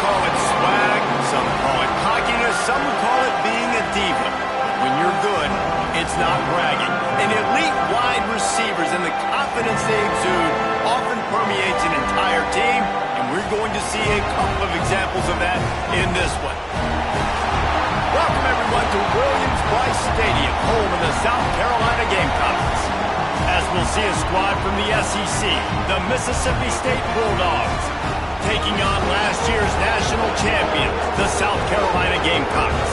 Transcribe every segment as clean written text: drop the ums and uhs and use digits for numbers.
call it swag, some call it cockiness, some would call it being a diva. When you're good, it's not bragging. And elite wide receivers and the confidence they exude often permeates an entire team, and we're going to see a couple of examples of that in this one. Welcome, everyone, to Williams-Brice Stadium, home of the South Carolina Gamecocks. As we'll see a squad from the SEC, the Mississippi State Bulldogs, taking on last year's national champion, the South Carolina Gamecocks.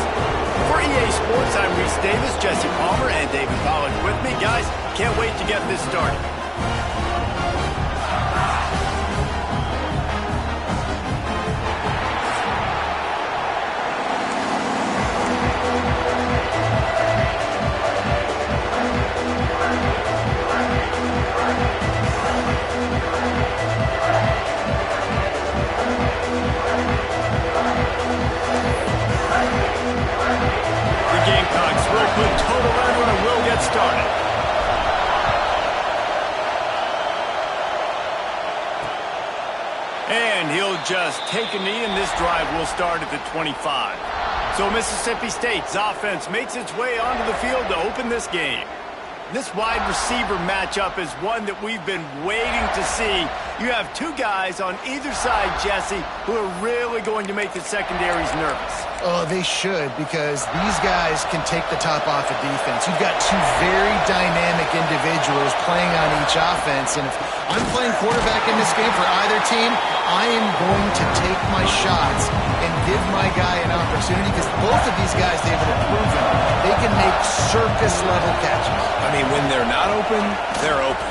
For EA Sports, I'm Reese Davis, Jesse Palmer, and David Pollack with me. Guys, can't wait to get this started. Gamecocks will put total effort and will get started. And he'll just take a knee, and this drive will start at the 25. So Mississippi State's offense makes its way onto the field to open this game. This wide receiver matchup is one that we've been waiting to see. You have two guys on either side, Jesse, who are really going to make the secondaries nervous. Oh, they should, because these guys can take the top off of defense. You've got two very dynamic individuals playing on each offense, and if I'm playing quarterback in this game for either team, I am going to take my shots and give my guy an opportunity, because both of these guys, they've proven they can make circus-level catches. I mean, when they're not open, they're open.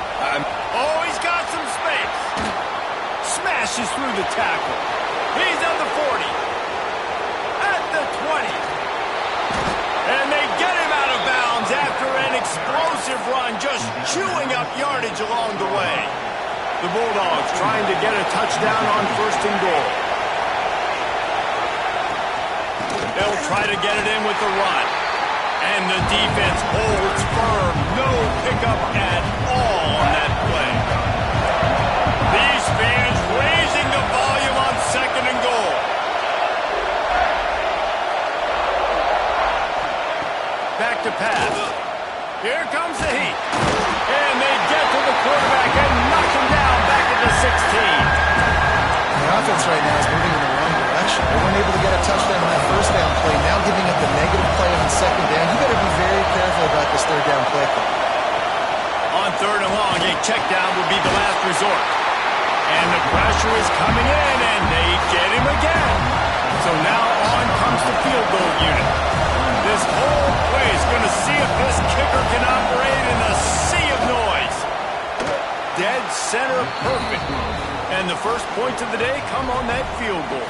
Oh, he's got some space. Smashes through the tackle. He's on the 40. At the 20. And they get him out of bounds after an explosive run, just chewing up yardage along the way. The Bulldogs trying to get a touchdown on 1st and goal. They'll try to get it in with the run. And the defense holds firm. No pickup at all on that play. These fans raising the volume on 2nd and goal. Back to pass. Here comes the heat. And they get to the quarterback and knock him down back at the 16. The offense right now is moving in the wrong direction. They weren't able to get a touchdown on that 1st down play. Now giving up the negative play on 2nd down. You better be very careful about this 3rd down play call. On 3rd and long, a check down will be the last resort. And the pressure is coming in, and they get him again. So now on comes the field goal unit. This whole play is going to see if this kicker can operate in a sea of noise. Dead center perfect. And the first points of the day come on that field goal.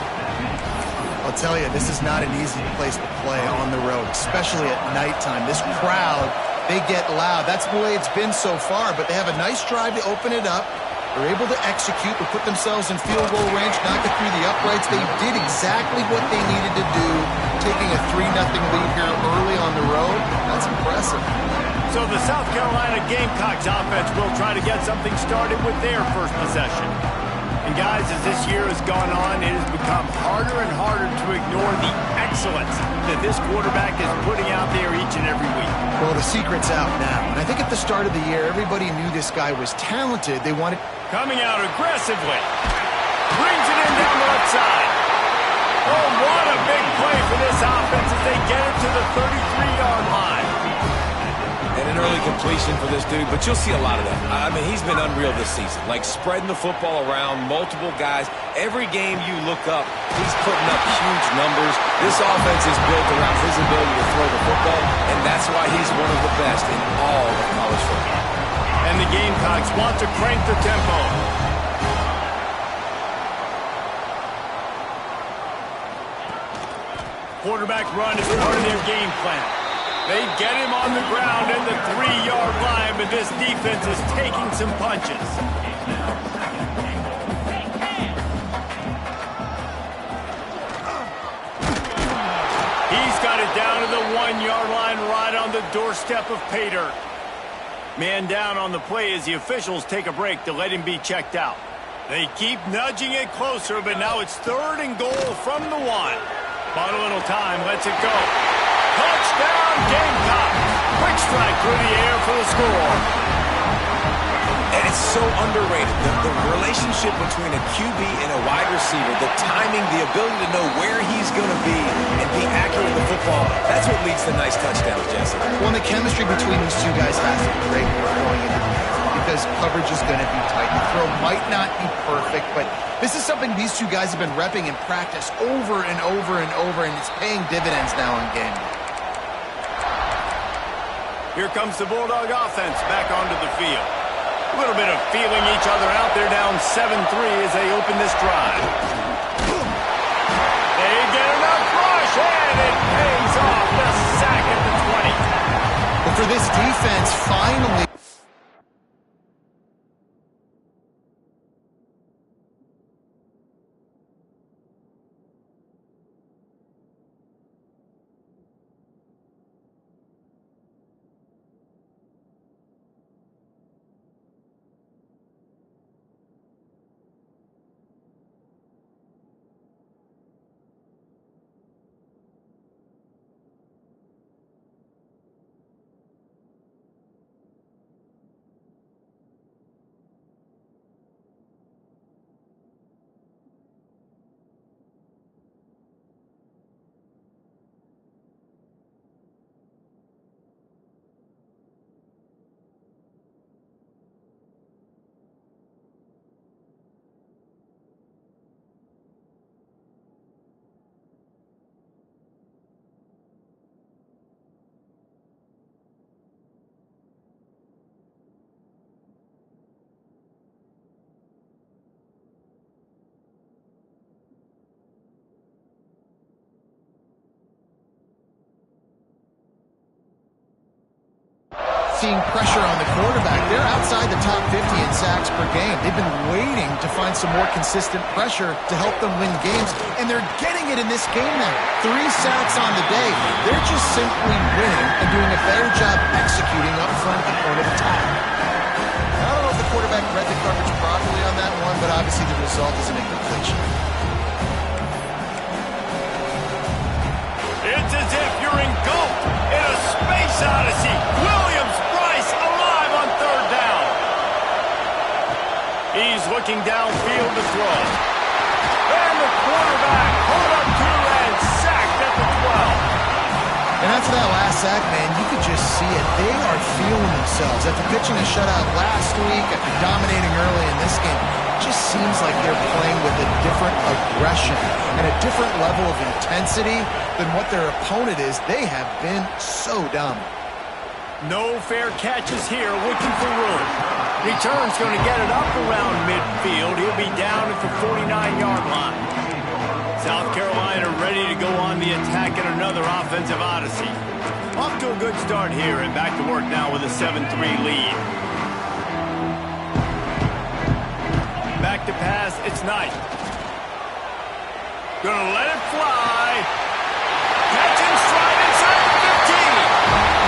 I'll tell you, this is not an easy place to play on the road, especially at nighttime. This crowd, they get loud. That's the way it's been so far, but they have a nice drive to open it up. They're able to execute, to put themselves in field goal range, knock it through the uprights. They did exactly what they needed to do, taking a 3-0 lead here early on the road. That's impressive. So the South Carolina Gamecocks offense will try to get something started with their first possession. And guys, as this year has gone on, it has become harder and harder to ignore the excellence that this quarterback is putting out there each and every week. Well, the secret's out now. And I think at the start of the year, everybody knew this guy was talented. They wanted... Coming out aggressively. Brings it in down the left side. Oh, what a big play for this offense as they get it to the 33-yard line. And an early completion for this dude, but you'll see a lot of that. I mean, he's been unreal this season. Like, spreading the football around, multiple guys. Every game you look up, he's putting up huge numbers. This offense is built around his ability to throw the football, and that's why he's one of the best in all of college football. And the Gamecocks want to crank the tempo. Quarterback run is part of their game plan. They get him on the ground at the 3-yard line, but this defense is taking some punches. He's got it down to the 1-yard line right on the doorstep of pay dirt. Man down on the play as the officials take a break to let him be checked out. They keep nudging it closer, but now it's 3rd and goal from the 1. Bought a little time, lets it go. Touchdown, Gamecock. Quick strike through the air for the score. And it's so underrated. The relationship between a QB and a wide receiver, the timing, the ability to know where he's going to be and be accurate with the football, that's what leads to nice touchdowns, Jesse. Well, and the chemistry between these two guys has to be great going into the game because coverage is going to be tight. The throw might not be perfect, but this is something these two guys have been repping in practice over and over and over, and it's paying dividends now in game. Here comes the Bulldog offense back onto the field. A little bit of feeling each other out. They're down 7-3 as they open this drive. They get enough rush, and it pays off. The sack at the 20. But for this defense, finally... Seeing pressure on the quarterback. They're outside the top 50 in sacks per game. They've been waiting to find some more consistent pressure to help them win games, and they're getting it in this game now. 3 sacks on the day. They're just simply winning and doing a better job executing up front at point of attack. I don't know if the quarterback read the coverage properly on that one, but obviously the result is an incompletion. It's as if you're engulfed in a space odyssey. Williams-Brice alive on 3rd down. He's looking downfield to throw. And the quarterback pulled up 2 and sacked at the 12. And after that last sack, man, you could just see it. They are feeling themselves. After pitching a shutout last week, after dominating early in this game, it just seems like they're playing with a different aggression and a different level of intensity than what their opponent is. They have been so dominant. No fair catches here, looking for room. Return's going to get it up around midfield. He'll be down at the 49-yard line. South Carolina ready to go on the attack in another offensive odyssey. Off to a good start here and back to work now with a 7-3 lead. Back to pass, it's Knight. Gonna let it fly. Catch and stride inside the 15.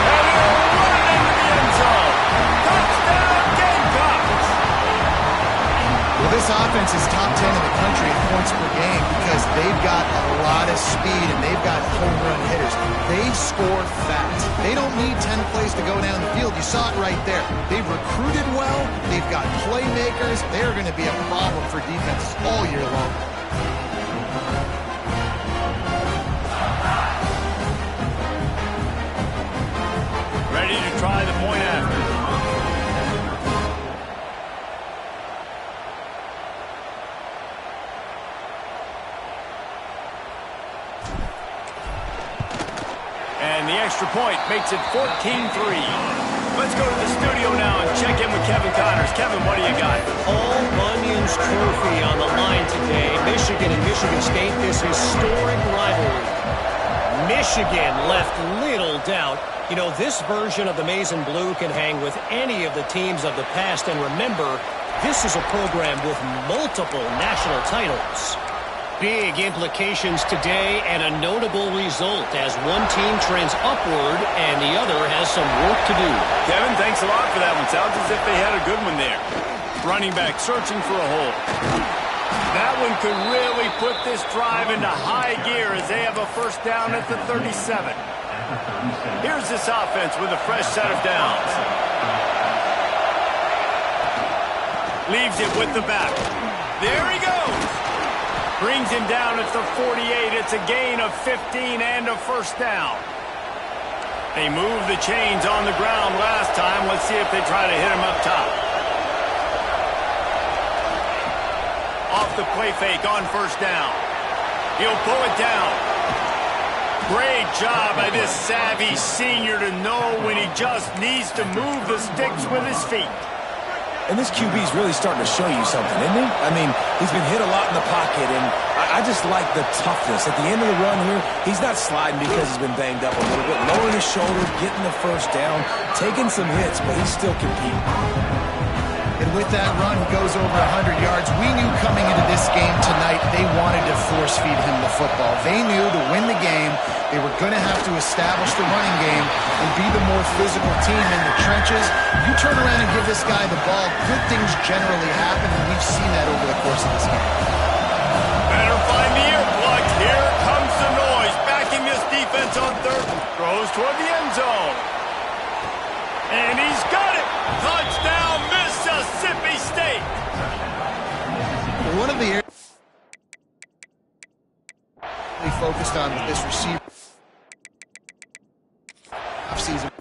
And he'll run it into the end zone. Touchdown, Gamecocks! Well, this offense is top 10 in the country in points per game because they've got a lot of speed and they've got home run hitters. They score fast. They don't need 10 plays to go down the field. You saw it right there. They've recruited well. They've got playmakers. They're going to be a problem for defenses all year long. Ready to try the point after. And the extra point makes it 14-3. Let's go to the studio now and check in with Kevin Connors. Kevin, what do you got? Paul Bunyan's trophy on the line today. Michigan and Michigan State, this historic rivalry. Michigan left little doubt. You know, this version of the Maize and Blue can hang with any of the teams of the past. And remember, this is a program with multiple national titles. Big implications today and a notable result as one team trends upward and the other has some work to do. Kevin, thanks a lot for that one. Sounds as if they had a good one there. Running back searching for a hole. That one could really put this drive into high gear as they have a first down at the 37. Here's this offense with a fresh set of downs. Leaves it with the back. There he goes. Brings him down at the 48. It's a gain of 15 and a first down. They moved the chains on the ground last time. Let's see if they try to hit him up top. Off the play fake on first down. He'll pull it down. Great job by this savvy senior to know when he just needs to move the sticks with his feet. And this QB is really starting to show you something, isn't he? I mean, he's been hit a lot in the pocket, and I just like the toughness. At the end of the run here, he's not sliding because he's been banged up a little bit. Lowering his shoulder, getting the first down, taking some hits, but he's still competing. And with that run, he goes over 100 yards. We knew coming into this game tonight they wanted to force-feed him the football. They knew to win the game, they were going to have to establish the running game and be the more physical team in the trenches. You turn around and give this guy the ball, good things generally happen, and we've seen that over the course of this game. Better find the earplug. Here comes the noise. Backing this defense on third. Throws toward the end zone. And he's got it. Touchdown, Mississippi State. One of the areas we focused on with this receiver offseason.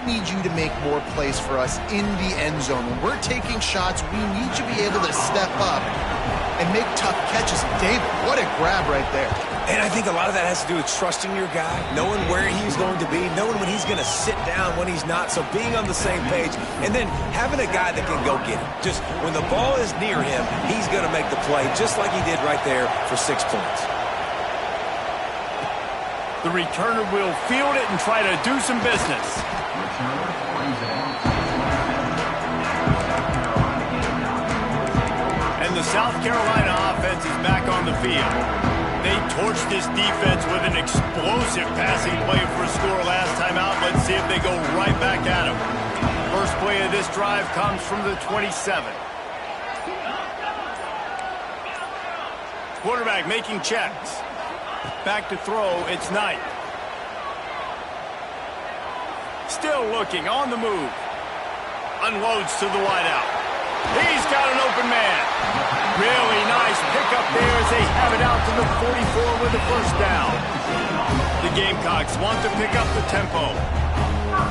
We need you to make more plays for us in the end zone. When we're taking shots, we need you to be able to step up and make tough catches. David, what a grab right there. And I think a lot of that has to do with trusting your guy, knowing where he's going to be, knowing when he's going to sit down, when he's not, so being on the same page, and then having a guy that can go get it. Just when the ball is near him, he's going to make the play, just like he did right there for 6 points. The returner will field it and try to do some business. And the South Carolina offense is back on the field. They torched this defense with an explosive passing play for a score last time out. Let's see if they go right back at him. First play of this drive comes from the 27. Quarterback making checks. Back to throw, it's Knight. Still looking, on the move. Unloads to the wideout. He's got an open man. Really nice pickup there as they have it out to the 44 with the first down. The Gamecocks want to pick up the tempo.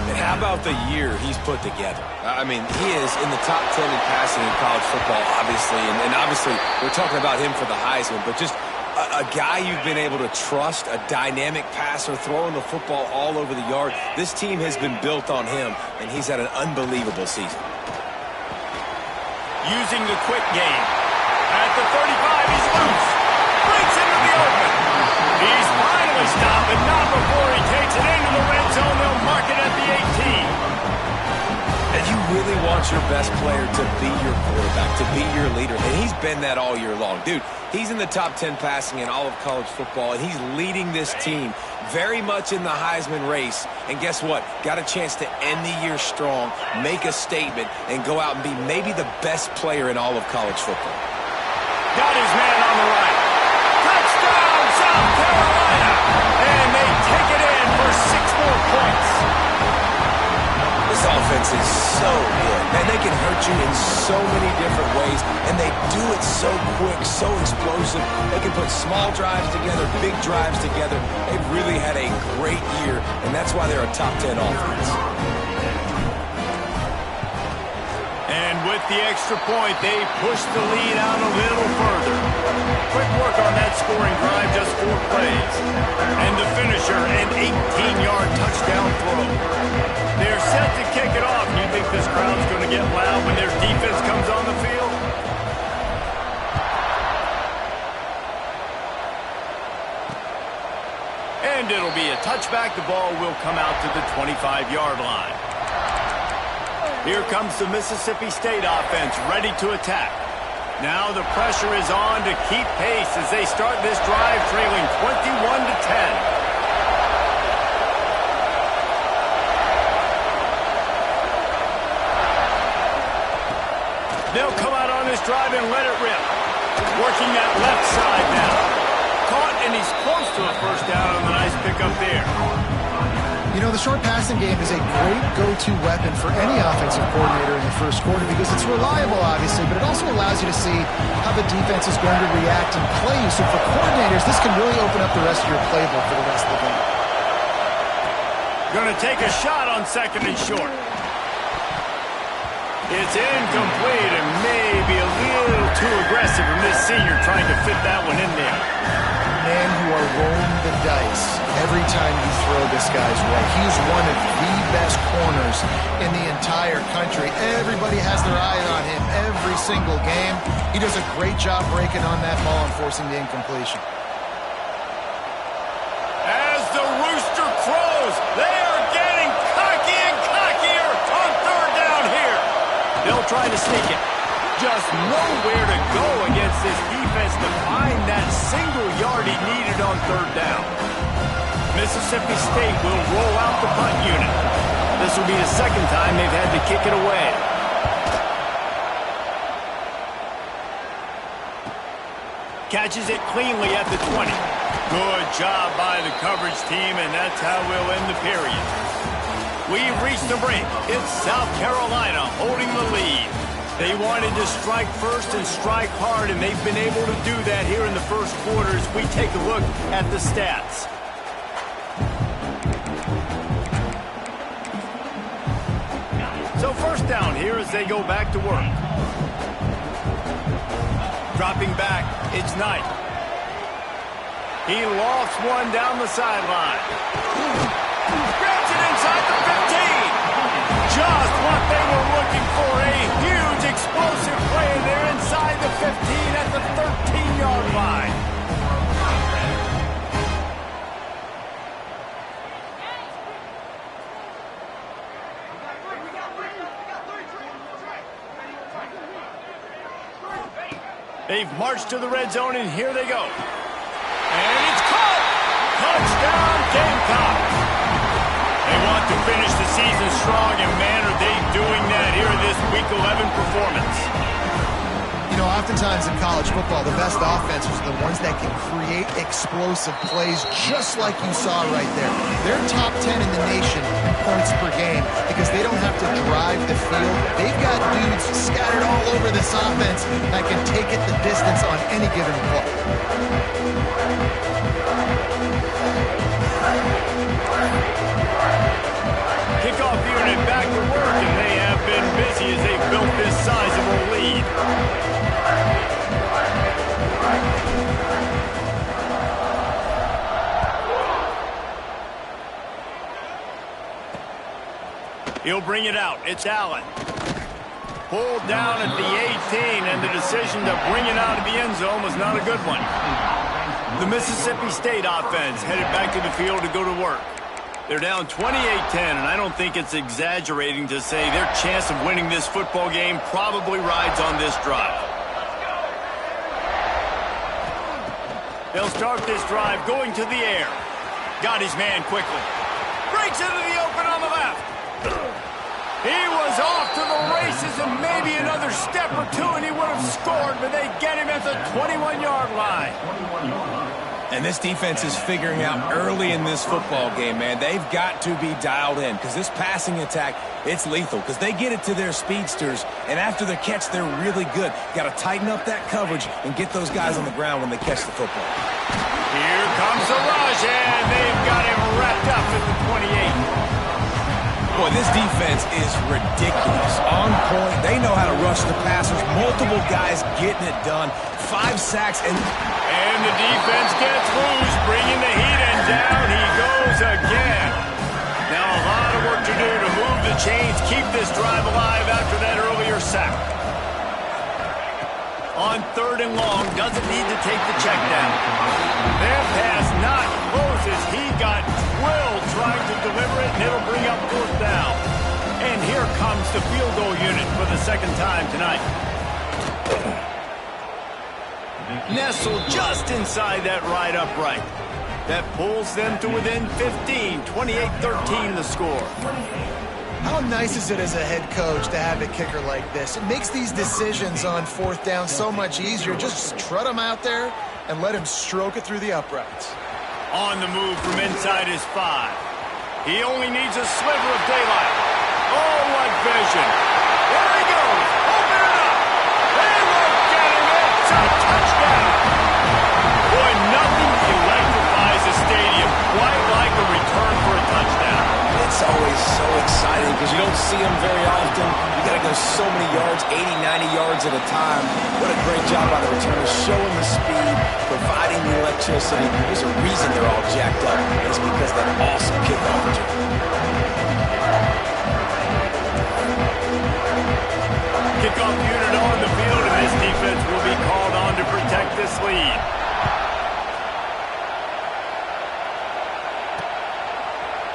And how about the year he's put together? I mean, he is in the top 10 in passing in college football, obviously. And obviously, we're talking about him for the Heisman, but just a guy you've been able to trust, a dynamic passer, throwing the football all over the yard. This team has been built on him, and he's had an unbelievable season. Using the quick game. At the 35, he's loose. Breaks into the open. He's finally stopped, but not before he takes it into the red zone. They'll mark it at the 18. And you really want your best player to be your quarterback, to be your leader. And he's been that all year long. Dude, he's in the top 10 passing in all of college football, and he's leading this team very much in the Heisman race. And guess what? Got a chance to end the year strong, make a statement, and go out and be maybe the best player in all of college football. Got his man on the right. Touchdown, South Carolina! And they take it in for 6 more points. This offense is so good. Man, they can hurt you in so many different ways, and they do it so quick, so explosive. They can put small drives together, big drives together. They've really had a great year, and that's why they're a top 10 offense. And with the extra point, they push the lead out a little further. Quick work on that scoring drive, just 4 plays. And the finisher, an 18-yard touchdown throw. They're set to kick it off. You think this crowd's going to get loud when their defense comes on the field? And it'll be a touchback. The ball will come out to the 25-yard line. Here comes the Mississippi State offense ready to attack. Now the pressure is on to keep pace as they start this drive trailing 21-10. They'll come out on this drive and let it rip. Working that left side now. Caught, and he's close to a first down on the nice pickup there. You know, the short passing game is a great go-to weapon for any offensive coordinator in the first quarter because it's reliable, obviously, but it also allows you to see how the defense is going to react and play you. So for coordinators, this can really open up the rest of your playbook for the rest of the game. Going to take a shot on second and short. It's incomplete and maybe a little too aggressive from this senior trying to fit that one in there. Man, you are rolling the dice every time you throw this guy's way. He's one of the best corners in the entire country. Everybody has their eye on him every single game. He does a great job breaking on that ball and forcing the incompletion. As the rooster crows, they are getting cocky and cockier on third down here. They'll try to sneak it. Just nowhere to go against this defense to find that single yard he needed on third down. Mississippi State will roll out the punt unit. This will be the second time they've had to kick it away. Catches it cleanly at the 20. Good job by the coverage team, and that's how we'll end the period. We've reached the break. It's South Carolina holding the lead. They wanted to strike first and strike hard, and they've been able to do that here in the first quarter as we take a look at the stats. So first down here as they go back to work. Dropping back, it's Knight. He lofts one down the sideline. Grabs it inside the 15. Just what they were looking for. A huge explosive play, and they're inside the 15 at the 13-yard line. They've marched to the red zone, and here they go. And it's caught! Touchdown, Gamecock! They want to finish the season strong, and man, are they doing that here in this Week 11 performance. You know, oftentimes in college football, the best offenses are the ones that can create explosive plays just like you saw right there. They're top 10 in the nation in points per game because they don't have to drive the field. They've got dudes scattered all over this offense that can take it the distance on any given play. Kickoff unit back to work, and they have been busy as they've built this sizable lead. He'll bring it out. It's Allen. Pulled down at the 18, and the decision to bring it out of the end zone was not a good one. The Mississippi State offense headed back to the field to go to work. They're down 28-10, and I don't think it's exaggerating to say their chance of winning this football game probably rides on this drive. They'll start this drive going to the air. Got his man quickly. Breaks into the open on the left. He was off to the races and maybe another step or two and he would have scored, but they get him at the 21-yard line. And this defense is figuring out early in this football game, man. They've got to be dialed in because this passing attack, it's lethal because they get it to their speedsters, and after the catch, they're really good. Got to tighten up that coverage and get those guys on the ground when they catch the football. Here comes the rush, and they've got him wrapped up at the 28. Boy, this defense is ridiculous. On point. They know how to rush the passers. Multiple guys getting it done. 5 sacks, and the defense gets loose, bringing the heat, and down he goes again. Now a lot of work to do to move the chains, keep this drive alive after that earlier sack. On third and long, doesn't need to take the check down. That pass not close as he got drilled trying to deliver it, and it'll bring up fourth down. And here comes the field goal unit for the second time tonight. nestled just inside that right upright. That pulls them to within 15, 28-13 the score. How nice is it as a head coach to have a kicker like this? It makes these decisions on fourth down so much easier. Just trot him out there and let him stroke it through the uprights. On the move from inside his 5. He only needs a sliver of daylight. Oh, what vision. There he goes. Open it up. They won't get him. It's a touchdown. Boy, nothing electrifies a stadium quite like a return for a touchdown. It's always so exciting because you don't see them very often. You got to go so many yards, 80, 90 yards at a time. What a great job by the returners, showing the speed, providing the electricity. There's a reason they're all jacked up. It's because of that awesome kickoff return. Kickoff unit on the field, and this defense will be called on to protect this lead.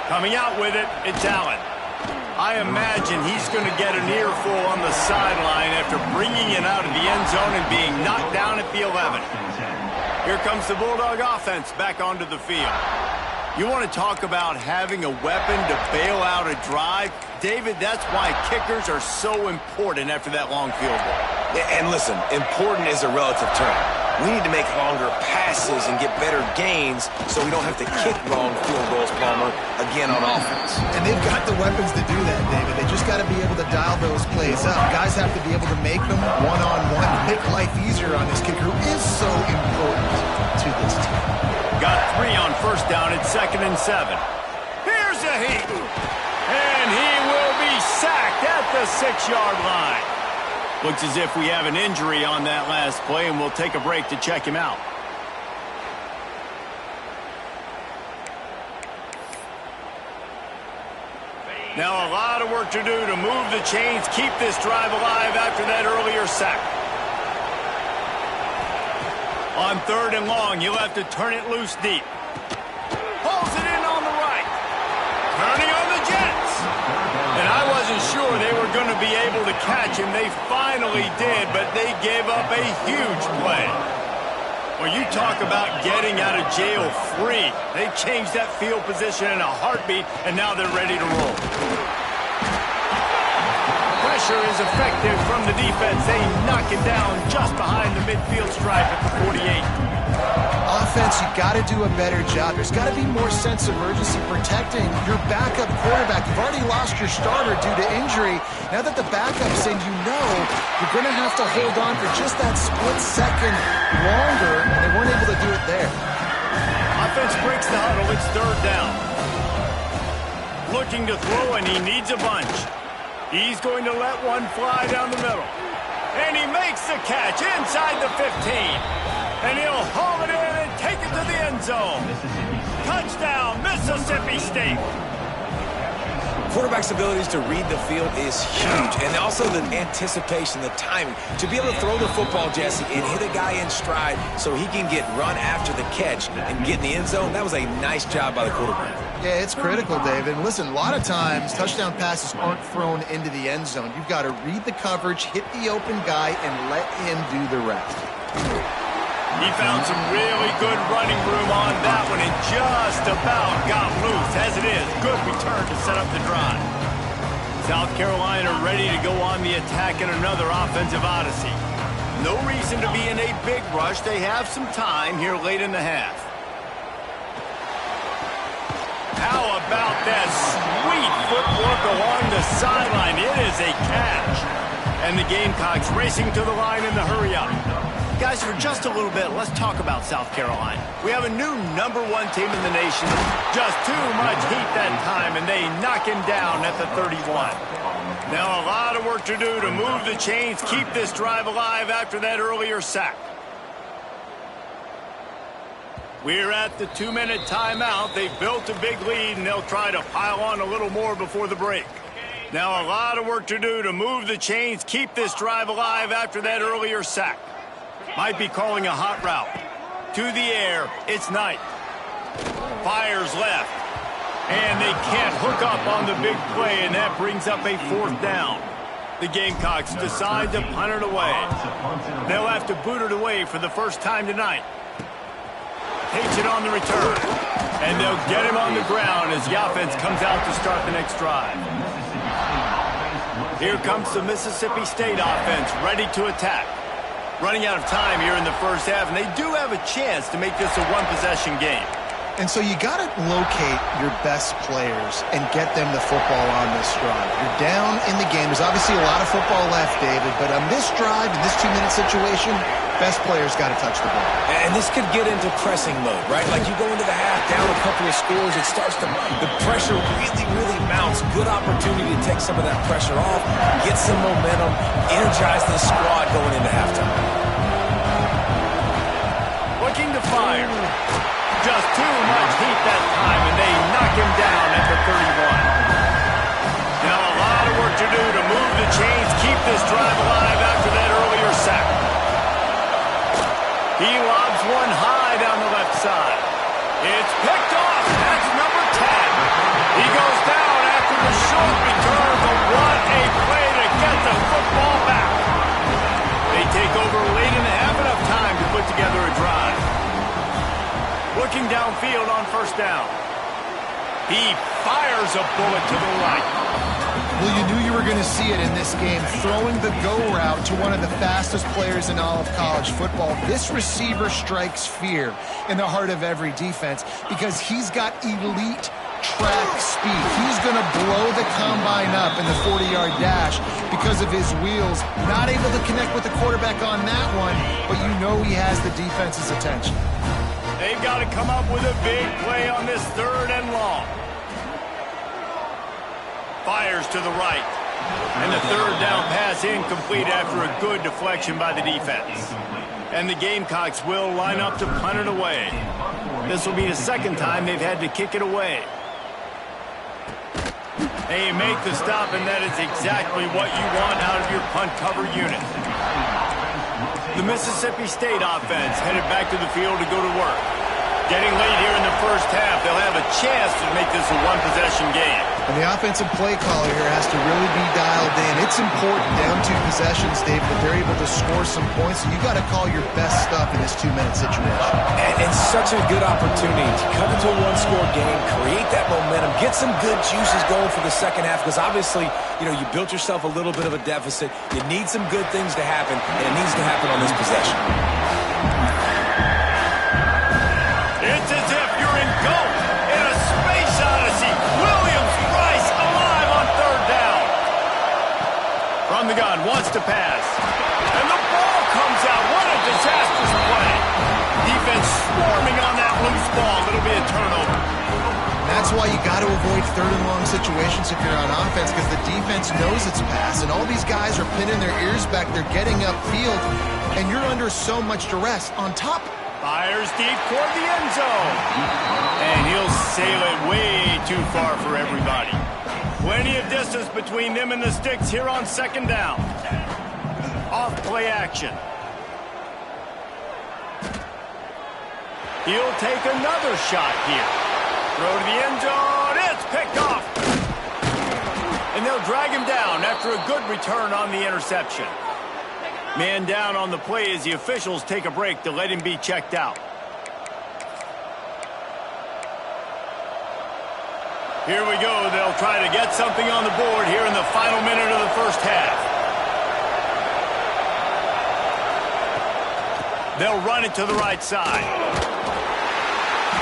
Coming out with it, it's Allen. I imagine he's going to get an earful on the sideline after bringing it out of the end zone and being knocked down at the 11. Here comes the Bulldog offense back onto the field. You want to talk about having a weapon to bail out a drive? David, that's why kickers are so important after that long field goal. And listen, important is a relative term. We need to make longer passes and get better gains so we don't have to kick long field goals, Palmer, again on offense. And they've got the weapons to do that, David. They just got to be able to dial those plays up. Guys have to be able to make them one-on-one. Make life easier on this kicker, who is so important to this team. Got 3 on first down at 2nd and 7. Here's a heat. And he will be sacked at the 6-yard line. Looks as if we have an injury on that last play, and we'll take a break to check him out. Now a lot of work to do to move the chains, keep this drive alive after that earlier sack. On 3rd and long, you'll have to turn it loose deep. Pulls it in on the right. Turning on the Jets. And I wasn't sure they were going to be able to catch him. They finally did, but they gave up a huge play. Well, you talk about getting out of jail free. They changed that field position in a heartbeat, and now they're ready to roll. Pressure is effective from the defense. They knock him down just behind the midfield stripe at the 48. Offense, you got to do a better job. There's got to be more sense of urgency protecting your backup quarterback. You've already lost your starter due to injury. Now that the backup's in, you know you're going to have to hold on for just that split second longer, and they weren't able to do it there. Offense breaks the huddle. It's 3rd down. Looking to throw, and he needs a bunch. He's going to let one fly down the middle. And he makes the catch inside the 15. And he'll haul it in and take it to the end zone. Touchdown, Mississippi State. Quarterback's abilities to read the field is huge. And also the anticipation, the timing. To be able to throw the football, Jesse, and hit a guy in stride so he can get run after the catch and get in the end zone, that was a nice job by the quarterback. Yeah, it's critical, David. Listen, a lot of times touchdown passes aren't thrown into the end zone. You've got to read the coverage, hit the open guy, and let him do the rest. He found some really good running room on that one and just about got loose. As it is, good return to set up the drive. South Carolina ready to go on the attack in another offensive odyssey. No reason to be in a big rush. They have some time here late in the half. How about that sweet footwork along the sideline? It is a catch. And the Gamecocks racing to the line in the hurry-up. Guys, for just a little bit, let's talk about South Carolina. We have a new #1 team in the nation. Just too much heat that time, and they knock him down at the 31. Now a lot of work to do to move the chains, keep this drive alive after that earlier sack. We're at the 2-minute timeout. They've built a big lead, and they'll try to pile on a little more before the break. Now a lot of work to do to move the chains, keep this drive alive after that earlier sack. Might be calling a hot route. To the air, it's Knight. Fires left. And they can't hook up on the big play, and that brings up a 4th down. The Gamecocks decide to punt it away. They'll have to boot it away for the first time tonight. Takes it on the return. And they'll get him on the ground as the offense comes out to start the next drive. Here comes the Mississippi State offense ready to attack. Running out of time here in the first half, and they do have a chance to make this a one-possession game. And so you got to locate your best players and get them the football on this drive. You're down in the game. There's obviously a lot of football left, David, but on this drive, in this 2-minute situation, best players got to touch the ball. And this could get into pressing mode, right? Like you go into the half, down a couple of scores, it starts to, the pressure really mounts. Good opportunity to take some of that pressure off, get some momentum, energize the squad going into halftime. Looking to fire. Just too much heat that time, and they knock him down at the 31. Now a lot of work to do to move the chains, keep this drive alive after that earlier sack. He lobs one high down the left side. It's picked off. That's number 10. He goes down after the short return, but what a play to get the football back. They take over late in the half, enough time to put together a drive. Looking downfield on first down. He fires a bullet to the right. Well, you knew you were going to see it in this game, throwing the go route to one of the fastest players in all of college football. This receiver strikes fear in the heart of every defense because he's got elite track speed. He's going to blow the combine up in the 40-yard dash because of his wheels. Not able to connect with the quarterback on that one, but you know he has the defense's attention. They've got to come up with a big play on this 3rd and long. Fires to the right. And the 3rd down pass incomplete after a good deflection by the defense. And the Gamecocks will line up to punt it away. This will be the 2nd time they've had to kick it away. They make the stop, and that is exactly what you want out of your punt cover unit. The Mississippi State offense headed back to the field to go to work. Getting late here in the first half, they'll have a chance to make this a one-possession game. And the offensive play caller here has to really be dialed in. It's important down 2 possessions, Dave, that they're able to score some points. So you got to call your best stuff in this 2-minute situation. And such a good opportunity to cut into a one-score game, create that momentum, get some good juices going for the second half, because obviously, you built yourself a little bit of a deficit. You need some good things to happen, and it needs to happen on this possession. It's as if you're in GOAT in a space odyssey. Williams-Brice alive on 3rd down. From the gun, wants to pass. And the ball comes out. What a disastrous play. Defense swarming on that loose ball. It'll be a turnover. And that's why you got to avoid 3rd and long situations if you're on offense, because the defense knows it's pass, and all these guys are pinning their ears back. They're getting upfield, and you're under so much duress. On top, fires deep toward the end zone. And he'll sail it way too far for everybody. Plenty of distance between them and the sticks here on 2nd down. Off play action. He'll take another shot here. Throw to the end zone. It's picked off. And they'll drag him down after a good return on the interception. Man down on the play as the officials take a break to let him be checked out. Here we go. They'll try to get something on the board here in the final minute of the first half. They'll run it to the right side.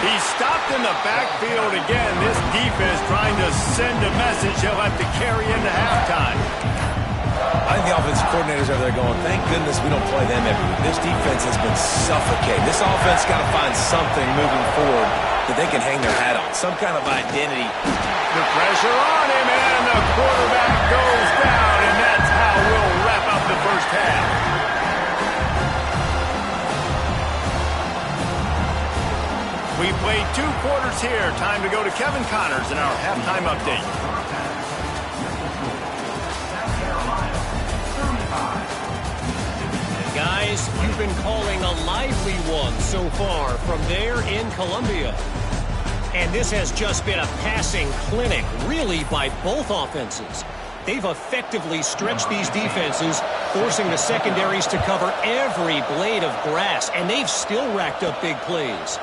He's stopped in the backfield again. This defense trying to send a message they'll have to carry into halftime. I think the offensive coordinators are there going, thank goodness we don't play them every week. This defense has been suffocating. This offense got to find something moving forward that they can hang their hat on, some kind of identity. The pressure on him, and the quarterback goes down, and that's how we'll wrap up the first half. We played 2 quarters here. Time to go to Kevin Connors in our halftime update. Guys, you've been calling a lively one so far from there in Columbia. And this has just been a passing clinic, really, by both offenses. they've effectively stretched these defenses, forcing the secondaries to cover every blade of grass, and they've still racked up big plays.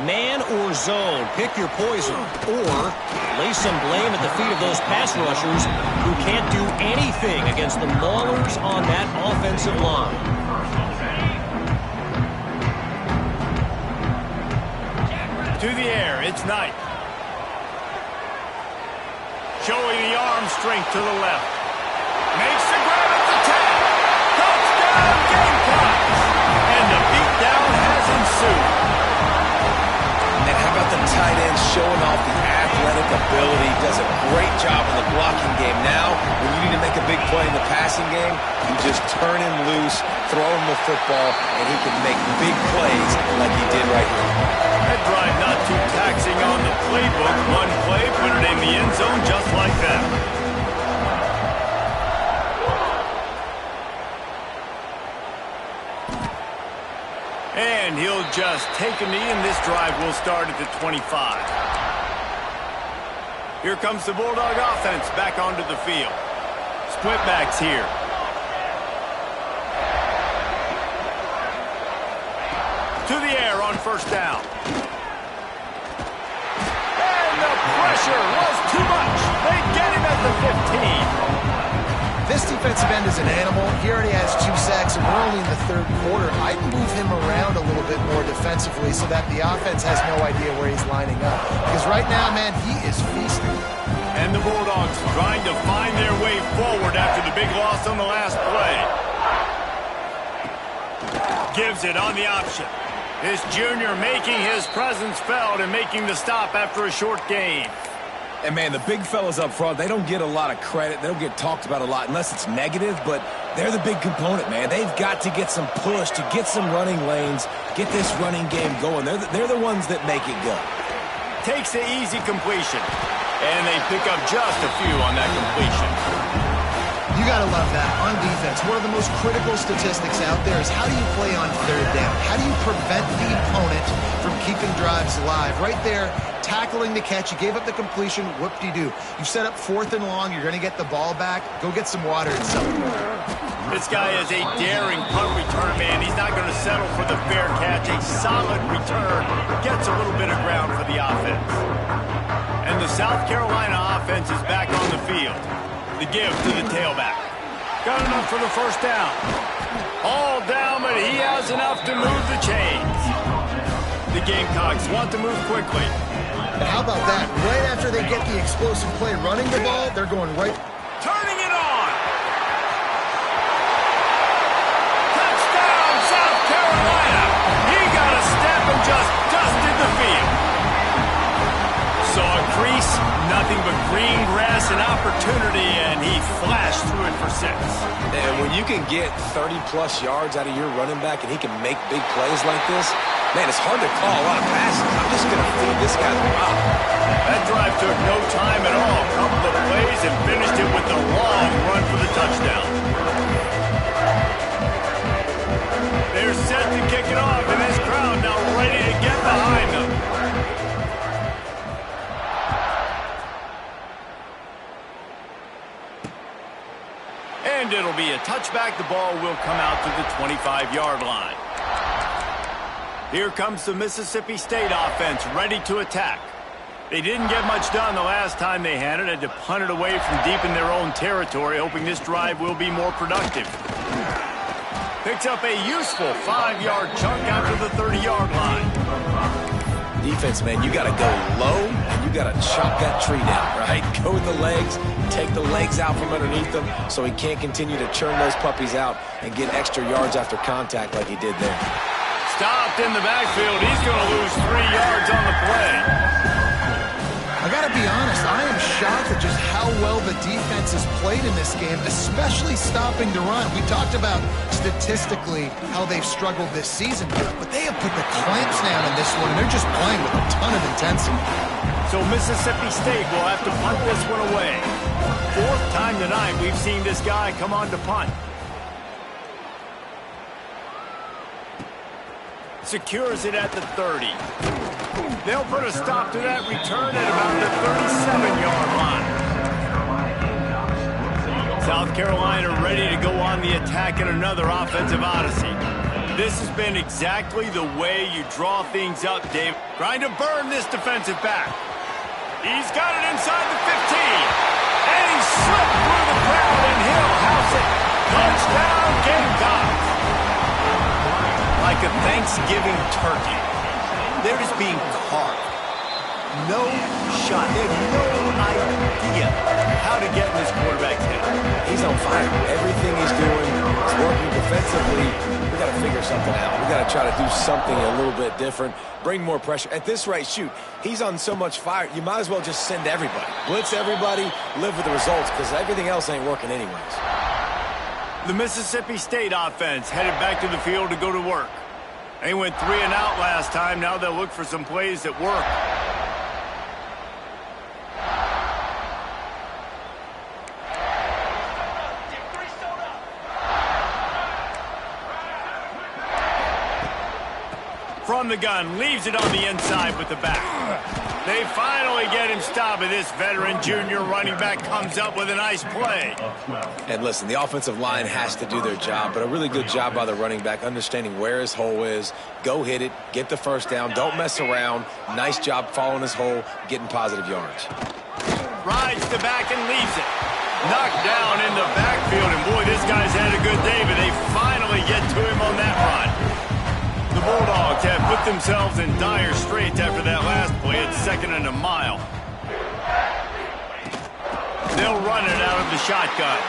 Man or zone, pick your poison, or lay some blame at the feet of those pass rushers who can't do anything against the maulers on that offensive line. To the air, it's Knight. Showing the arm strength to the left. Makes the grab at the tap. Touchdown, Gamecocks! And the beatdown has ensued. And how about the tight end showing off the athletic ability? Does a great job in the blocking game. Now, when you need to make a big play in the passing game, you just turn him loose, throw him the football, and he can make big plays like he did right here. That drive not too taxing on the playbook. One play, put it in the end zone just like that. And he'll just take a knee, and this drive will start at the 25. Here comes the Bulldog offense back onto the field. Split backs here. To the air on first down. And the pressure was too much. They get him at the 15. This defensive end is an animal. He already has 2 sacks, and we're only in the third quarter. I'd move him around a little bit more defensively so that the offense has no idea where he's lining up. Because right now, man, he is feasting. And the Bulldogs trying to find their way forward after the big loss on the last play. Gives it on the option. This junior making his presence felt and making the stop after a short gain. And, man, the big fellas up front, they don't get a lot of credit. They don't get talked about a lot unless it's negative, but they're the big component, man. They've got to get some push, to get some running lanes, get this running game going. They're the ones that make it go. Takes the easy completion, and they pick up just a few on that completion. You got to love that. On defense, one of the most critical statistics out there is how do you play on third down? How do you prevent the opponent from keeping drives alive? Right there, tackling the catch. You gave up the completion. Whoop-de-doo. You set up 4th and long. You're going to get the ball back. Go get some water and celebrate. This guy is a daring punt return man. He's not going to settle for the fair catch. A solid return gets a little bit of ground for the offense. And the South Carolina offense is back on the field. The give to the tailback. Got enough for the first down. All down, but he has enough to move the chains. The Gamecocks want to move quickly. And how about that? Right after they get the explosive play running the ball, they're going right. Turning it on. Touchdown, South Carolina. He got a step and just dusted the field. Saw a crease, nothing but green grass and opportunity, and he flashed through it for 6. And when you can get 30-plus yards out of your running back and he can make big plays like this, man, it's hard to call a lot of passes. I'm just going to feed this guy the rock. That drive took no time at all. A couple of plays and finished it with a long run for the touchdown. They're set to kick it off, and this crowd now ready to get behind them. And it'll be a touchback. The ball will come out to the 25-yard line. Here comes the Mississippi State offense ready to attack. They didn't get much done the last time they had it. Had to punt it away from deep in their own territory, hoping this drive will be more productive. Picks up a useful 5-yard chunk after the 30-yard line. Defense, man, you got to go low, and you got to chop that tree down, right? Go with the legs, take the legs out from underneath them so he can't continue to churn those puppies out and get extra yards after contact like he did there. Stopped in the backfield. He's going to lose 3 yards on the play. I got to be honest, I am shocked at just how well the defense has played in this game, especially stopping the run. We talked about statistically how they've struggled this season, but they have put the clamps down in this one, and they're just playing with a ton of intensity. So Mississippi State will have to punt this one away. 4th time tonight we've seen this guy come on to punt. Secures it at the 30. They'll put a stop to that return at about the 37-yard line. South Carolina ready to go on the attack in another offensive odyssey. This has been exactly the way you draw things up, Dave. Trying to burn this defensive back. He's got it inside the 15. And he slipped through the crowd, and he'll house it. Touchdown, Gamecocks. Like a Thanksgiving turkey, they're just being carved. No shot. They have no idea how to get in this quarterback's head. He's on fire. Everything he's doing is working defensively. We got to figure something out. We got to try to do something a little bit different, bring more pressure. At this rate, shoot, he's on so much fire, you might as well just send everybody. Blitz everybody, live with the results, because everything else ain't working anyways. The Mississippi State offense headed back to the field to go to work. They went 3 and out last time. Now they'll look for some plays that work. From the gun, leaves it on the inside with the back. They finally get him stopped, and this veteran junior running back comes up with a nice play. And listen, the offensive line has to do their job, but a really good job by the running back, understanding where his hole is. Go hit it, get the first down, don't mess around. Nice job following his hole, getting positive yards. Rides the back and leaves it. Knocked down in the backfield, and boy, this guy's had a good day, but they finally get to him on that run. The Bulldogs have put themselves in dire straits after that last play. It's 2nd and a mile. They'll run it out of the shotgun.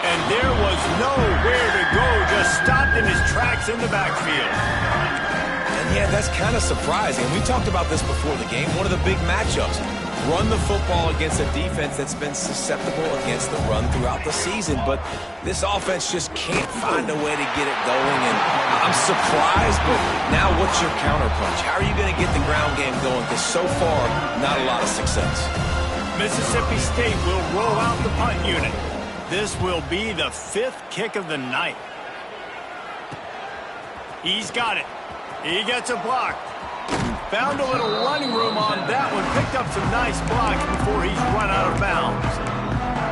And there was nowhere to go, just stopped in his tracks in the backfield. And yeah, that's kind of surprising. We talked about this before the game. One of the big matchups. Run the football against a defense that's been susceptible against the run throughout the season. But this offense just can't find a way to get it going. And I'm surprised, but now what's your counterpunch? How are you going to get the ground game going? Because so far, not a lot of success. Mississippi State will roll out the punt unit. This will be the 5th kick of the night. He's got it. He gets a block. Found a little running room on that one. Picked up some nice blocks before he's run out of bounds.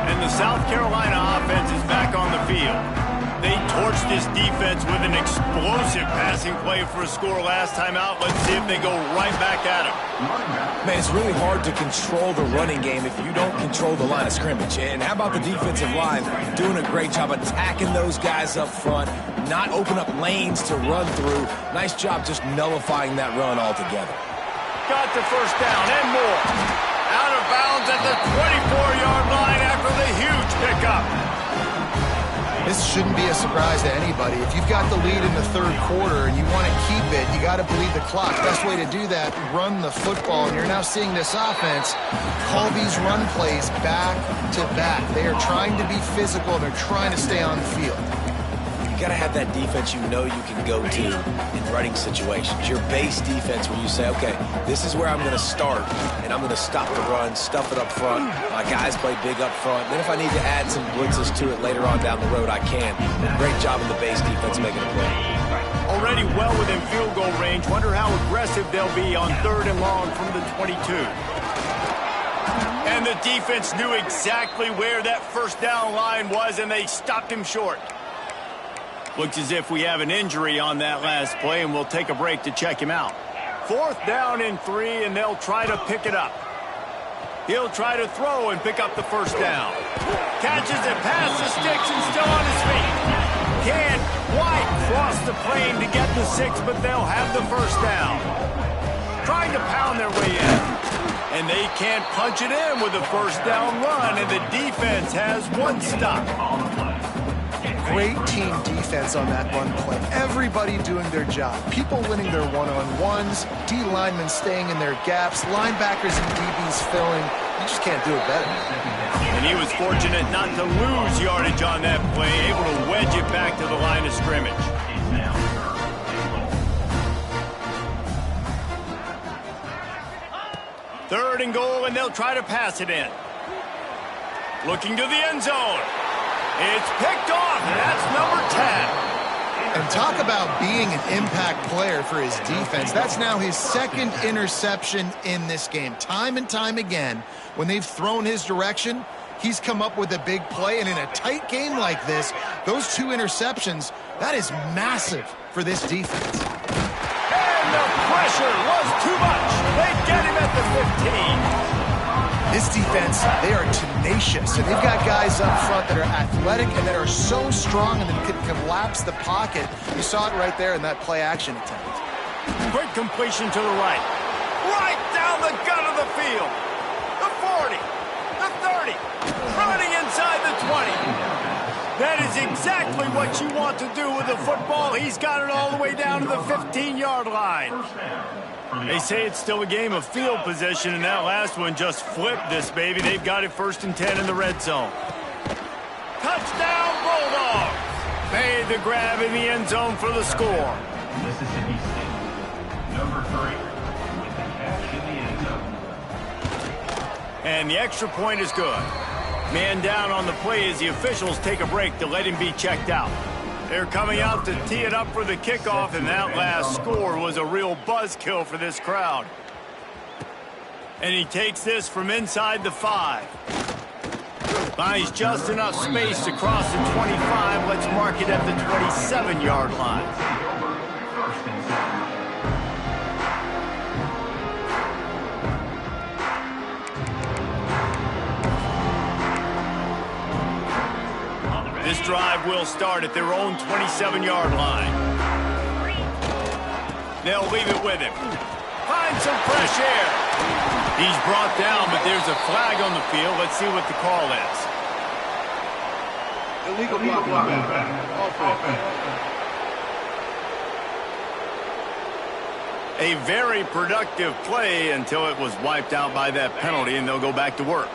And the South Carolina offense is back on the field. They torched this defense with an explosive passing play for a score last time out. Let's see if they go right back at him. Man, it's really hard to control the running game if you don't control the line of scrimmage. And how about the defensive line doing a great job attacking those guys up front, not open up lanes to run through. Nice job just nullifying that run altogether. Got the first down and more. Out of bounds at the 24-yard line after the huge pickup. This shouldn't be a surprise to anybody. If you've got the lead in the 3rd quarter and you want to keep it, you got to bleed the clock. Best way to do that, run the football. And you're now seeing this offense call these run plays back to back. They are trying to be physical. They're trying to stay on the field. You got to have that defense you know you can go to in running situations. Your base defense where you say, okay, this is where I'm going to start, and I'm going to stop the run, stuff it up front. My guys play big up front. Then if I need to add some blitzes to it later on down the road, I can. Great job in the base defense making a play. Already well within field goal range. Wonder how aggressive they'll be on 3rd and long from the 22. And the defense knew exactly where that first down line was, and they stopped him short. Looks as if we have an injury on that last play, and we'll take a break to check him out. 4th down and 3, and they'll try to pick it up. He'll try to throw and pick up the first down. Catches it past the sticks and still on his feet. Can't quite cross the plane to get the 6, but they'll have the first down. Trying to pound their way in. And they can't punch it in with a first down run, and the defense has one stop. Great team defense on that run play. Everybody doing their job. People winning their one-on-ones, D linemen staying in their gaps, linebackers and DBs filling. You just can't do it better. And he was fortunate not to lose yardage on that play, able to wedge it back to the line of scrimmage. Third and goal, and they'll try to pass it in. Looking to the end zone. It's picked off, and that's number 10. And talk about being an impact player for his defense. That's now his 2nd interception in this game. Time and time again, when they've thrown his direction, he's come up with a big play. And in a tight game like this, those 2 interceptions, that is massive for this defense. And the pressure was too much. They get him at the 15. This defense, they are tenacious, and they've got guys up front that are athletic and that are so strong and that can collapse the pocket. You saw it right there in that play-action attempt. Quick completion to the right. Right down the gut of the field. The 40, the 30, running inside the 20. That is exactly what you want to do with the football. He's got it all the way down to the 15-yard line. They say it's still a game of field position, and that last one just flipped this baby. They've got it 1st and 10 in the red zone. Touchdown, Bulldogs! Made the grab in the end zone for the score. Mississippi State, number 3, with the catch in the end zone. And the extra point is good. Man down on the play as the officials take a break to let him be checked out. They're coming out to tee it up for the kickoff, and that last score was a real buzzkill for this crowd. And he takes this from inside the 5. Buys just enough space to cross the 25. Let's mark it at the 27-yard line. This drive will start at their own 27-yard line. They'll leave it with him. Find some fresh air. He's brought down, but there's a flag on the field. Let's see what the call is. Illegal block. A very productive play until it was wiped out by that penalty, and they'll go back to work.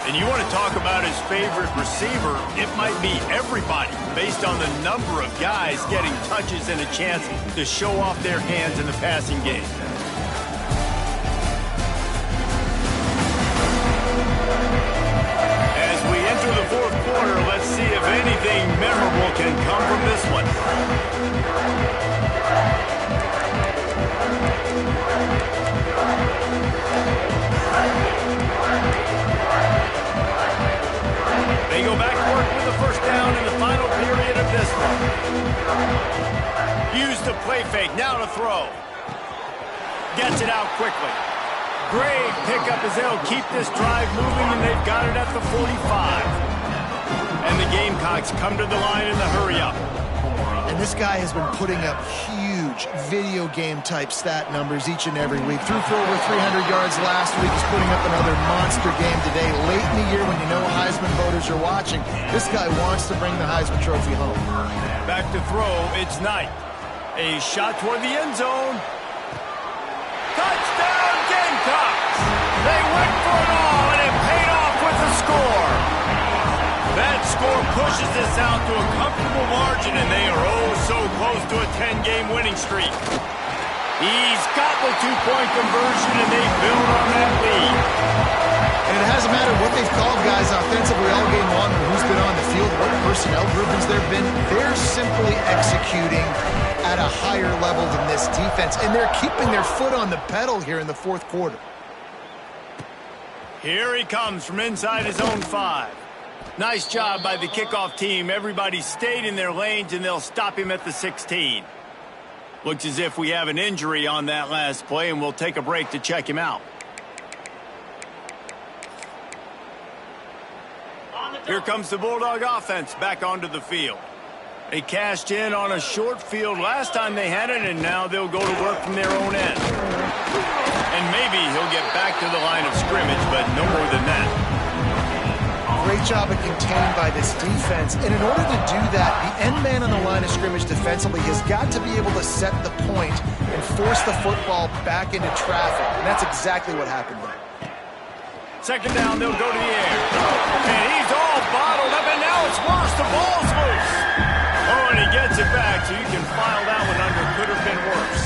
And you want to talk about his favorite receiver, it might be everybody, based on the number of guys getting touches and a chance to show off their hands in the passing game. As we enter the 4th quarter, let's see if anything memorable can come from this one. They go back to work with the 1st down in the final period of this one. Use the play fake, now to throw. Gets it out quickly. Great pickup as they'll keep this drive moving, and they've got it at the 45. And the Gamecocks come to the line in the hurry-up. And this guy has been putting up huge video game-type stat numbers each and every week. Threw for over 300 yards last week. He's putting up another monster game today. Late in the year when you know Heisman voters are watching, this guy wants to bring the Heisman Trophy home. Back to throw, it's Knight. A shot toward the end zone. Touchdown, Gamecocks! They went for it all, and it paid off with the score. That score pushes this out to a comfortable margin, and they are oh so close to a 10-game winning streak. He's got the 2-point conversion, and they build on that lead. And it hasn't mattered what they've called guys offensively all game long or who's been on the field, what personnel groupings there have been. They're simply executing at a higher level than this defense, and they're keeping their foot on the pedal here in the 4th quarter. Here he comes from inside his own 5. Nice job by the kickoff team. Everybody stayed in their lanes, and they'll stop him at the 16. Looks as if we have an injury on that last play, and we'll take a break to check him out. Here comes the Bulldog offense back onto the field. They cashed in on a short field last time they had it, and now they'll go to work from their own end. And maybe he'll get back to the line of scrimmage, but no more than that. Great job of contained by this defense. And in order to do that, the end man on the line of scrimmage defensively has got to be able to set the point and force the football back into traffic. And that's exactly what happened there. 2nd down, they'll go to the air. And he's all bottled up, and now it's worse. The ball's loose. Oh, and he gets it back, so you can file that one under could have been worse.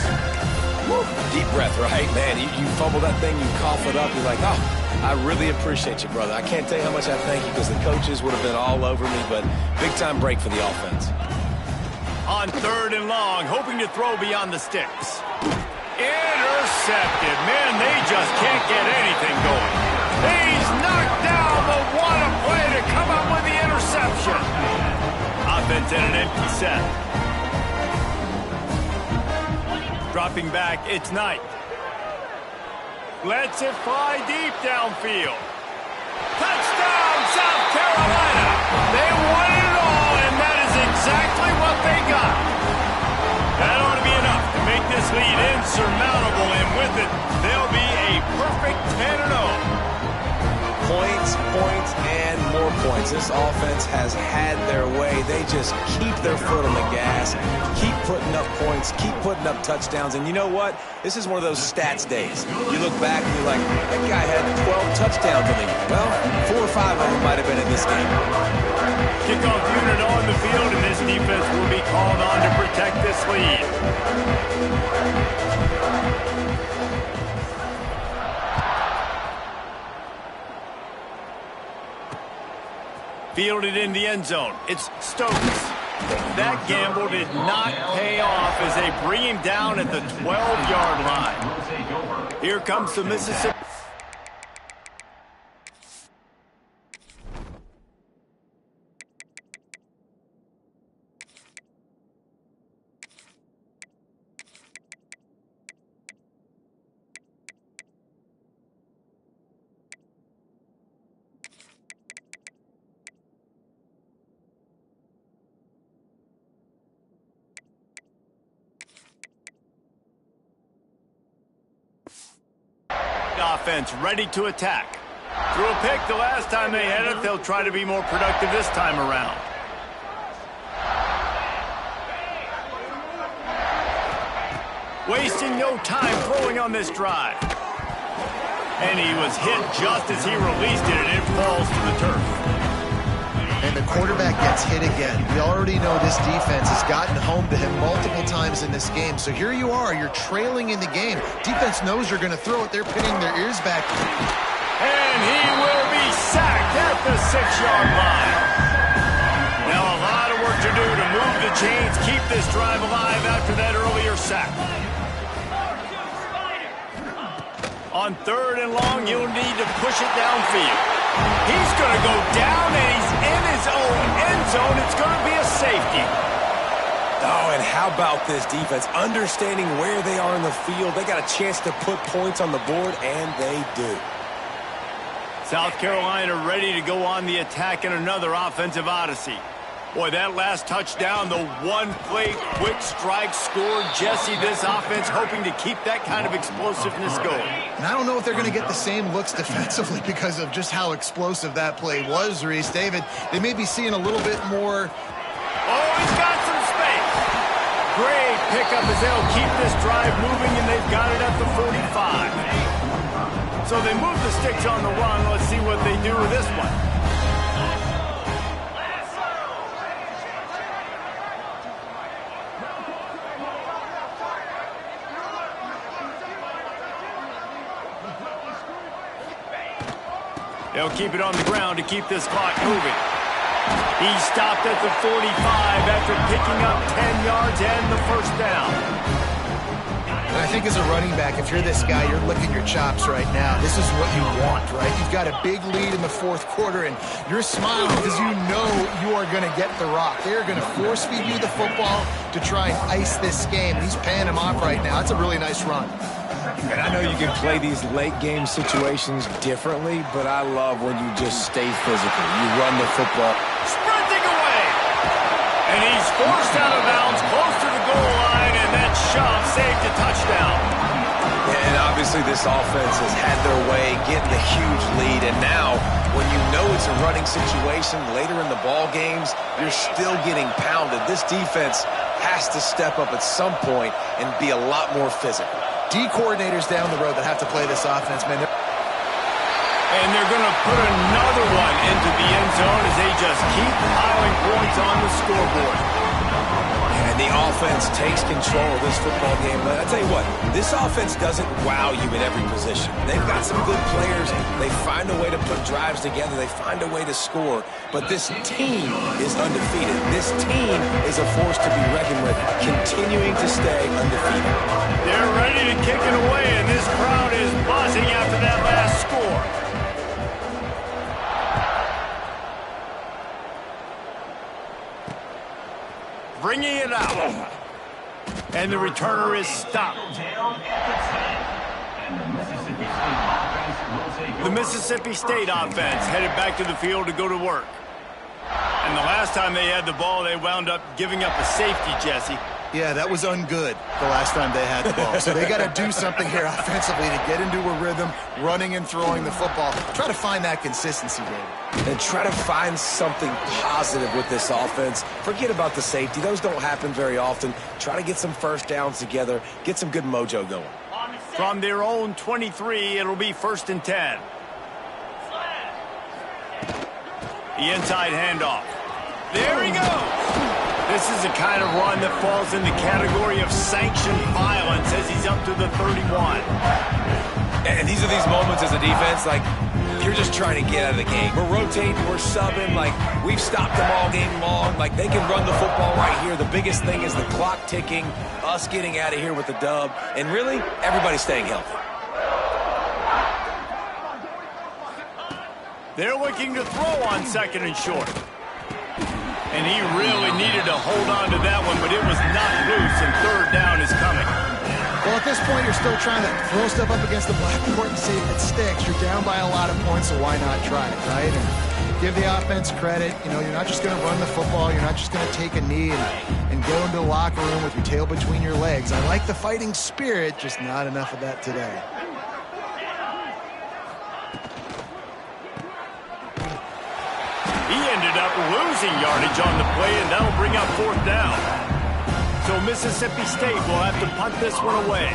Woo. Deep breath, right? Man, you fumble that thing, you cough it up, you're like, oh, I really appreciate you, brother. I can't tell you how much I thank you because the coaches would have been all over me, but big-time break for the offense. On 3rd and long, hoping to throw beyond the sticks. Intercepted. Man, they just can't get anything going. He's knocked down, but what a play to come up with the interception. Offense in an empty set. Dropping back, it's Knight. Lets it fly deep downfield. Touchdown, South Carolina. They won it all, and that is exactly what they got. That ought to be enough to make this lead insurmountable, and with it, they'll be a perfect 10-0. Points, points, and more points. This offense has had their way. They just keep their foot on the gas, keep putting up points, keep putting up touchdowns. And you know what? This is one of those stats days. You look back and you're like, that guy had 12 touchdowns in the year. Well, 4 or 5 of them might have been in this game. Kickoff unit on the field, and this defense will be called on to protect this lead. Fielded in the end zone. It's Stokes. That gamble did not pay off as they bring him down at the 12-yard line. Here comes the Mississippi. Offense ready to attack. Threw a pick the last time they had it. They'll try to be more productive this time around. Wasting no time throwing on this drive. And he was hit just as he released it, and it falls to the turf. And the quarterback gets hit again. We already know this defense has gotten home to him multiple times in this game. So here you are, you're trailing in the game. Defense knows you're going to throw it. They're pinning their ears back. And he will be sacked at the 6-yard line. Now a lot of work to do to move the chains, keep this drive alive after that earlier sack. On 3rd and long, you'll need to push it downfield. He's going to go down, and he's in his own end zone. It's going to be a safety. Oh, and how about this defense? Understanding where they are in the field. They got a chance to put points on the board, and they do. South Carolina ready to go on the attack in another offensive odyssey. Boy, that last touchdown, the one-play quick strike score. Jesse, this offense hoping to keep that kind of explosiveness going. And I don't know if they're going to get the same looks defensively because of just how explosive that play was, Reese. David, they may be seeing a little bit more. Oh, he's got some space. Great pickup as they'll keep this drive moving, and they've got it at the 45. So they move the sticks on the run. Let's see what they do with this one. They'll keep it on the ground to keep this clock moving. He stopped at the 45 after picking up 10 yards and the first down. And I think as a running back, if you're this guy, you're licking your chops right now. This is what you want, right? You've got a big lead in the 4th quarter, and you're smiling because you know you are going to get the rock. They're going to force feed you the football to try and ice this game. He's paying him off right now. That's a really nice run. And I know you can play these late-game situations differently, but I love when you just stay physical. You run the football. Sprinting away! And he's forced out of bounds close to the goal line, and that shove saved a touchdown. And obviously this offense has had their way, getting the huge lead, and now when you know it's a running situation later in the ball games, you're still getting pounded. This defense has to step up at some point and be a lot more physical. D coordinators down the road that have to play this offense, man. And they're going to put another one into the end zone as they just keep piling points on the scoreboard. And the offense defense takes control of this football game, but I tell you what, this offense doesn't wow you at every position. They've got some good players. They find a way to put drives together. They find a way to score. But this team is undefeated. This team is a force to be reckoned with, continuing to stay undefeated. They're ready to kick it away, and this crowd is buzzing after that last score. Bringing it out. And the returner is stopped. The Mississippi State offense headed back to the field to go to work. And the last time they had the ball, they wound up giving up a safety, Jesse. Yeah, that was ungood the last time they had the ball. So they got to do something here offensively to get into a rhythm, running and throwing the football. Try to find that consistency, David. And try to find something positive with this offense. Forget about the safety. Those don't happen very often. Try to get some first downs together, get some good mojo going. From their own 23, it'll be 1st and 10. The inside handoff. There he goes. This is the kind of run that falls in the category of sanctioned violence as he's up to the 31. And these are these moments as a defense, like, you're just trying to get out of the game. We're rotating, we're subbing, like, we've stopped them all game long. Like, they can run the football right here. The biggest thing is the clock ticking, us getting out of here with the dub, and really, everybody staying healthy. They're looking to throw on 2nd and short. And he really needed to hold on to that one, but it was not loose, and 3rd down is coming. Well, at this point, you're still trying to throw stuff up against the blackboard and see if it sticks. You're down by a lot of points, so why not try it, right? And give the offense credit. You know, you're not just going to run the football. You're not just going to take a knee and go into the locker room with your tail between your legs. I like the fighting spirit, just not enough of that today. He ended up losing yardage on the play, and that'll bring up 4th down. So Mississippi State will have to punt this one away.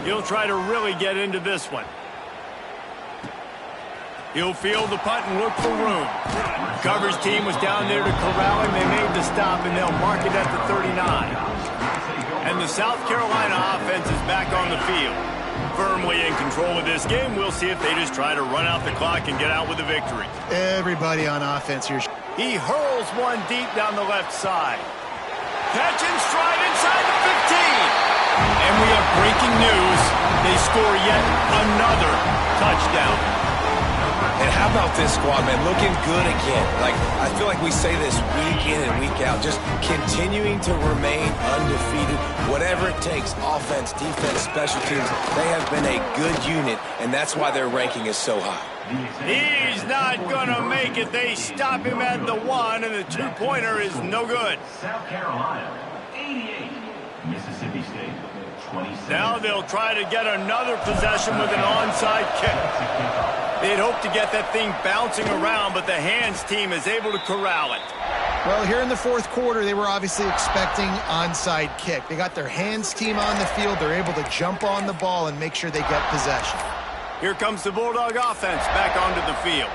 He'll try to really get into this one. He'll field the punt and look for room. Coverage team was down there to corral him. They made the stop, and they'll mark it at the 39. And the South Carolina offense is back on the field. Firmly in control of this game. We'll see if they just try to run out the clock and get out with a victory. Everybody on offense here. He hurls one deep down the left side. Catch and stride inside the 15. And we have breaking news. They score yet another touchdown. And how about this squad, man? Looking good again. Like, I feel like we say this week in and week out. Just continuing to remain undefeated. Whatever it takes, offense, defense, special teams, they have been a good unit, and that's why their ranking is so high. He's not going to make it. They stop him at the 1, and the 2-pointer is no good. South Carolina, 88. Mississippi State, 27. Now they'll try to get another possession with an onside kick. They'd hope to get that thing bouncing around, but the hands team is able to corral it. Well, here in the 4th quarter, they were obviously expecting onside kick. They got their hands team on the field. They're able to jump on the ball and make sure they get possession. Here comes the Bulldog offense back onto the field.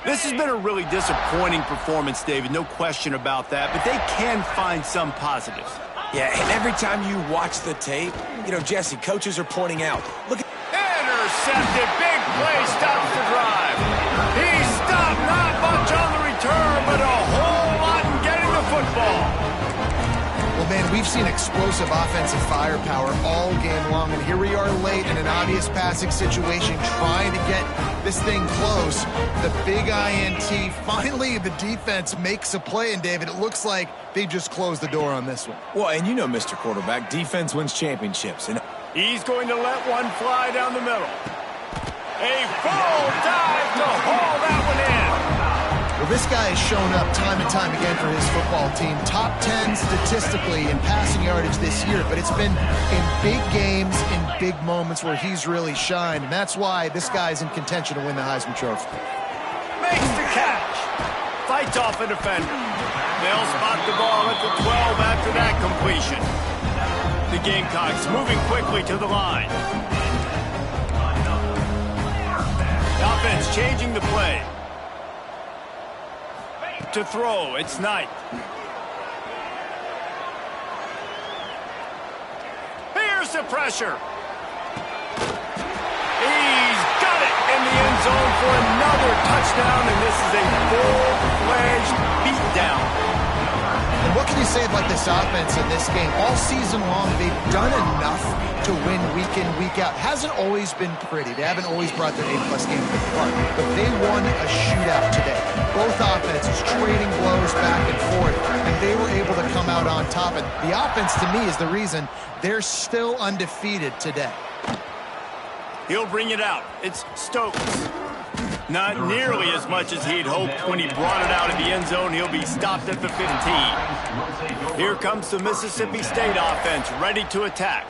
This has been a really disappointing performance, David, no question about that, but they can find some positives. Yeah, and every time you watch the tape, you know, Jesse, coaches are pointing out, look at... Intercepted, big play, stops the drive. He stopped, not much on the return, but a whole lot in getting the football. Well, man, we've seen explosive offensive firepower all game long, and here we are late in an obvious passing situation trying to get this thing close. The big INT, finally the defense makes a play, and David, it looks like they just closed the door on this one. Well, and you know, Mr. Quarterback, defense wins championships, and he's going to let one fly down the middle. A full dive to haul that one in. Well, this guy has shown up time and time again for his football team. Top 10 statistically in passing yardage this year, but it's been in big games, in big moments where he's really shined, and that's why this guy's in contention to win the Heisman Trophy. Makes the catch. Fights off a defender. They'll spot the ball at the 12 after that completion. The Gamecocks moving quickly to the line. The offense changing the play. To throw, it's Knight. force the pressure. He's got it in the end zone for another touchdown, and this is a full-fledged beatdown. And what can you say about this offense in this game? All season long, they've done enough to win week in, week out. Hasn't always been pretty. They haven't always brought their A-plus game to the park, but they won a shootout today. Both offenses trading blows back and forth, and they were able to come out on top. And the offense, to me, is the reason they're still undefeated today. He'll bring it out. It's Stokes. Not nearly as much as he'd hoped when he brought it out of the end zone. He'll be stopped at the 15. Here comes the Mississippi State offense, ready to attack.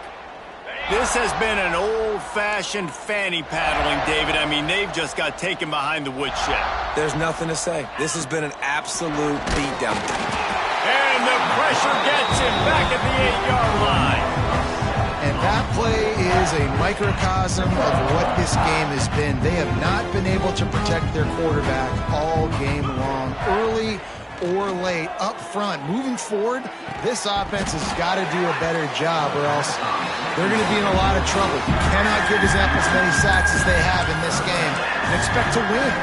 This has been an old-fashioned fanny paddling, David. I mean, they've just got taken behind the woodshed. There's nothing to say. This has been an absolute beatdown. And the pressure gets him back at the 8-yard line. And that play is a microcosm of what this game has been. They have not been able to protect their quarterback all game long, early or late, up front. Moving forward, this offense has got to do a better job, or else they're going to be in a lot of trouble. You cannot give Example as many sacks as they have in this game and expect to win.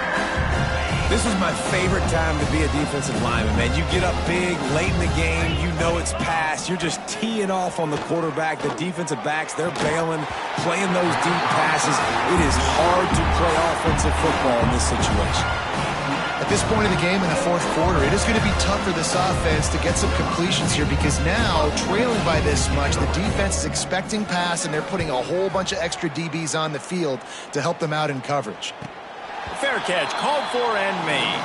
This was my favorite time to be a defensive lineman, man. You get up big, late in the game, you know it's past. You're just teeing off on the quarterback. The defensive backs, they're bailing, playing those deep passes. It is hard to play offensive football in this situation. At this point in the game in the fourth quarter, it is going to be tough for this offense to get some completions here because now, trailing by this much, the defense is expecting pass, and they're putting a whole bunch of extra DBs on the field to help them out in coverage. Fair catch, called for and made.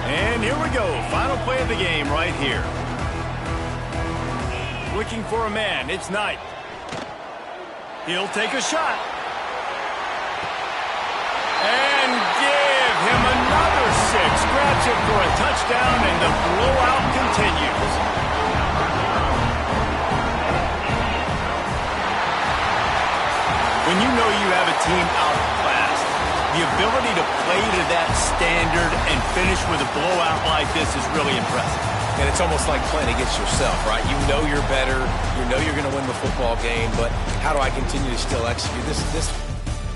And here we go, final play of the game right here. Looking for a man, it's Knight. He'll take a shot. And give him another 6. Grabs it for a touchdown, and the blowout continues. When you know you have a team outclassed, the ability to play to that standard and finish with a blowout like this is really impressive. And it's almost like playing against yourself, right? You know you're better. You know you're going to win the football game, but how do I continue to still execute? This